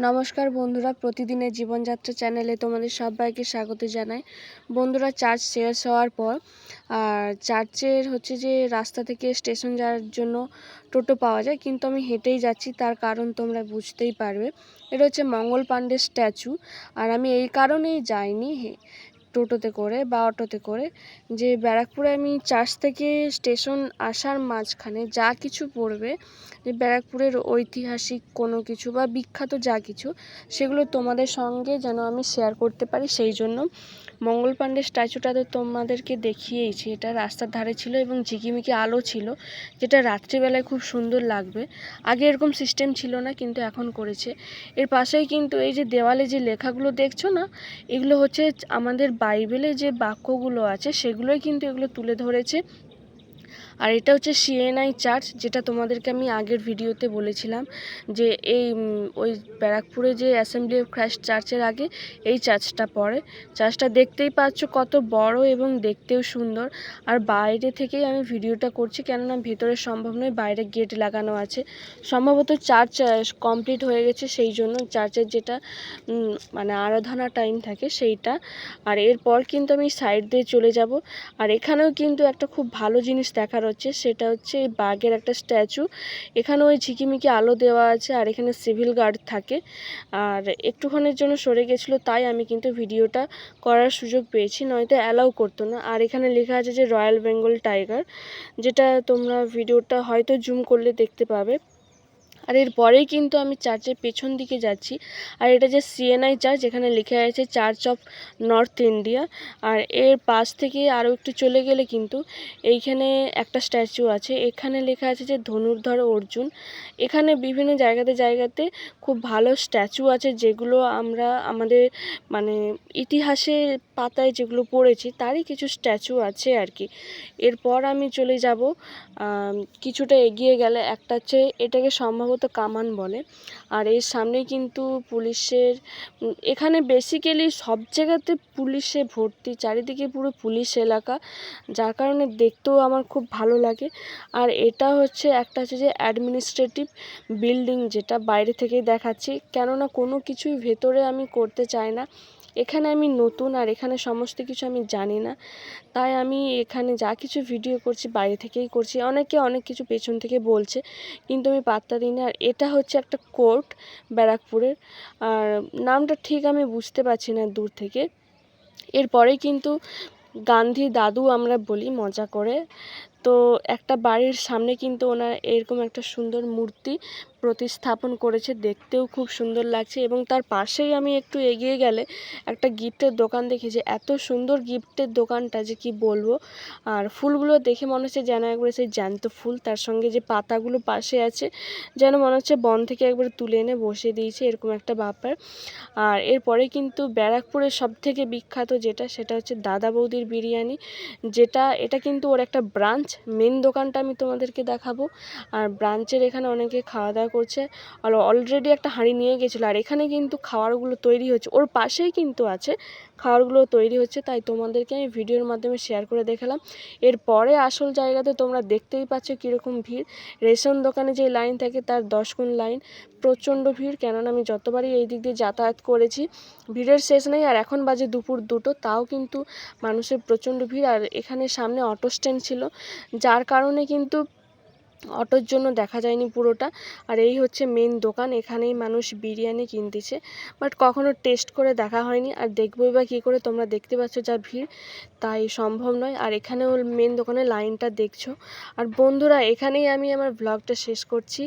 নমস্কার বন্ধুরা, প্রতিদিনের জীবনযাত্রা চ্যানেলে তোমাদের সবাইকে স্বাগত জানাই। বন্ধুরা, চার্জ শেষ হওয়ার পর চার্চের যে রাস্তা থেকে স্টেশন যাওয়ার জন্য টোটো পাওয়া যায়, কিন্তু আমি হেঁটেই যাচ্ছি। তার কারণ তোমরা বুঝতেই পারবে। এটা হচ্ছে মঙ্গল পাণ্ডের স্ট্যাচু। আর আমি এই কারণেই যাইনি টোটোতে করে বা অটোতে করে, যে ব্যারাকপুরে আমি চার্চ থেকে স্টেশন আসার মাঝখানে যা কিছু পড়বে, যে ব্যারাকপুরের ঐতিহাসিক কোনো কিছু বা বিখ্যাত যা কিছু, সেগুলো তোমাদের সঙ্গে যেন আমি শেয়ার করতে পারি, সেই জন্য মঙ্গল পাণ্ডের স্ট্যাচুটা তো তোমাদেরকে দেখিয়েইছি। এটা রাস্তার ধারে ছিল এবং ঝিকিমিকি আলো ছিল, যেটা রাত্রিবেলায় খুব সুন্দর লাগবে। আগে এরকম সিস্টেম ছিল না, কিন্তু এখন করেছে। এর পাশেই কিন্তু এই যে দেওয়ালে যে লেখাগুলো দেখছো না, এগুলো হচ্ছে আমাদের বাইবেলে যে বাক্যগুলো আছে, সেগুলোই কিন্তু এগুলো তুলে ধরেছে। আর এটা হচ্ছে সিএনআই চার্চ, যেটা তোমাদেরকে আমি আগের ভিডিওতে বলেছিলাম, যে এই ওই ব্যারাকপুরে যে অ্যাসেম্বলি অফ ক্রাইস্ট চার্চের আগে এই চার্চটা পড়ে। চার্চটা দেখতেই পাচ্ছ কত বড় এবং দেখতেও সুন্দর। আর বাইরে থেকেই আমি ভিডিওটা করছি, কেননা ভেতরে সম্ভব নয়, বাইরে গেট লাগানো আছে। সম্ভবত চার্চ কমপ্লিট হয়ে গেছে, সেই জন্য চার্চের যেটা মানে আরাধনা টাইম থাকে সেইটা। আর এরপর কিন্তু আমি সাইড দিয়ে চলে যাব। আর এখানেও কিন্তু একটা খুব ভালো জিনিস দেখার হচ্ছে, সেটা হচ্ছে বাঘের একটা স্ট্যাচু। এখানে ওই ঝিকিমিকি আলো দেওয়া আছে, আর এখানে সিভিল গার্ড থাকে। আর একটুখানির জন্য সরে গেছিলো, তাই আমি কিন্তু ভিডিওটা করার সুযোগ পেয়েছি, নয়তো অ্যালাউ করতো না। আর এখানে লেখা আছে যে রয়্যাল বেঙ্গল টাইগার, যেটা তোমরা ভিডিওটা হয়তো জুম করলে দেখতে পাবে। আর এরপরেই কিন্তু আমি চার্চের পেছন দিকে যাচ্ছি। আর এটা যে সিএনআই চার্চ, এখানে লেখা আছে চার্চ অফ নর্থ ইন্ডিয়া। আর এর পাশ থেকে আরও একটু চলে গেলে কিন্তু এইখানে একটা স্ট্যাচু আছে, এখানে লেখা আছে যে ধনুর্ধর অর্জুন। এখানে বিভিন্ন জায়গাতে খুব ভালো স্ট্যাচু আছে, যেগুলো আমরা আমাদের মানে ইতিহাসের পাতায় যেগুলো পড়েছি, তারই কিছু স্ট্যাচু আছে আর কি। এরপর আমি চলে যাব কিছুটা এগিয়ে গেলে, একটা হচ্ছে এটাকে সম্ভবত কামান বলে। আর এর সামনেই কিন্তু পুলিশের, এখানে বেসিক্যালি সব জায়গাতে পুলিশে ভর্তি, চারিদিকে পুরো পুলিশ এলাকা, যার কারণে দেখতেও আমার খুব ভালো লাগে। আর এটা হচ্ছে একটা যে অ্যাডমিনিস্ট্রেটিভ বিল্ডিং, যেটা বাইরে থেকেই দেখাচ্ছি, কেননা কোনো কিছুই ভেতরে আমি করতে চাই না। এখানে আমি নতুন, আর এখানে সমস্ত কিছু আমি জানি না, তাই আমি এখানে যা কিছু ভিডিও করছি বাইরে থেকেই করছি। অনেকে অনেক কিছু পেছন থেকে বলছে, কিন্তু আমি পাত্তা দিই না। আর এটা হচ্ছে একটা কোর্ট ব্যারাকপুরের, আর নামটা ঠিক আমি বুঝতে পারছি না দূর থেকে। এরপরেই কিন্তু গান্ধী দাদু আমরা বলি মজা করে। তো একটা বাড়ির সামনে কিন্তু ওনার এরকম একটা সুন্দর মূর্তি প্রতিস্থাপন করেছে, দেখতেও খুব সুন্দর লাগছে। এবং তার পাশেই আমি একটু এগিয়ে গেলে একটা গিফটের দোকান দেখেছি, এত সুন্দর গিফটের দোকানটা যে কি বলবো। আর ফুলগুলো দেখে মনে হচ্ছে যেন একবারে সেই জ্যান্ত ফুল, তার সঙ্গে যে পাতাগুলো পাশে আছে, যেন মনে হচ্ছে বন থেকে একবার তুলে এনে বসিয়ে দিয়েছে, এরকম একটা ব্যাপার। আর এরপরে কিন্তু ব্যারাকপুরের সবথেকে বিখ্যাত যেটা, সেটা হচ্ছে দাদা বৌদির বিরিয়ানি, এটা কিন্তু ওর একটা ব্রাঞ্চ। মেন দোকানটা আমি তোমাদেরকে দেখাবো। আর ব্রাঞ্চের এখানে অনেকে খাওয়া দাওয়া করছে, আর অলরেডি একটা হাঁড়ি নিয়ে গেছিলো। আর এখানে কিন্তু খাবারগুলো তৈরি হচ্ছে, ওর পাশেই কিন্তু আছে, খাবারগুলো তৈরি হচ্ছে, তাই তোমাদেরকে আমি ভিডিওর মাধ্যমে শেয়ার করে দেখালাম। এরপরে আসল জায়গাতে তোমরা দেখতেই পাচ্ছ কীরকম ভিড়। রেশন দোকানে যে লাইন থাকে তার 10 গুণ লাইন, প্রচণ্ড ভিড়। কেননা আমি যতবারই এই দিক দিয়ে যাতায়াত করেছি, ভিড়ের শেষ নেই। আর এখন বাজে দুপুর 2টো, তাও কিন্তু মানুষের প্রচণ্ড ভিড়। আর এখানে সামনে অটো স্ট্যান্ড ছিল, যার কারণে কিন্তু অটোর জন্য দেখা যায়নি পুরোটা। আর এই হচ্ছে মেন দোকান, এখানেই মানুষ বিরিয়ানি কিনতেছে, বাট কখনো টেস্ট করে দেখা হয়নি। আর দেখবোই বা কী করে, তোমরা দেখতে পাচ্ছ যা ভিড়, তাই সম্ভব নয়। আর এখানেও মেন দোকানের লাইনটা দেখছো। আর বন্ধুরা, এখানেই আমি আমার ব্লগটা শেষ করছি।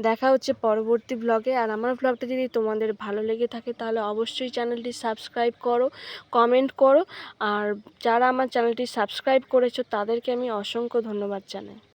দেখা হচ্ছে পরবর্তী ব্লগে। আর আমার ব্লগটা যদি তোমাদের ভালো লেগে থাকে, তাহলে অবশ্যই চ্যানেলটি সাবস্ক্রাইব করো, কমেন্ট করো। আর যারা আমার চ্যানেলটি সাবস্ক্রাইব করেছো, তাদেরকে আমি অসংখ্য ধন্যবাদ জানাই।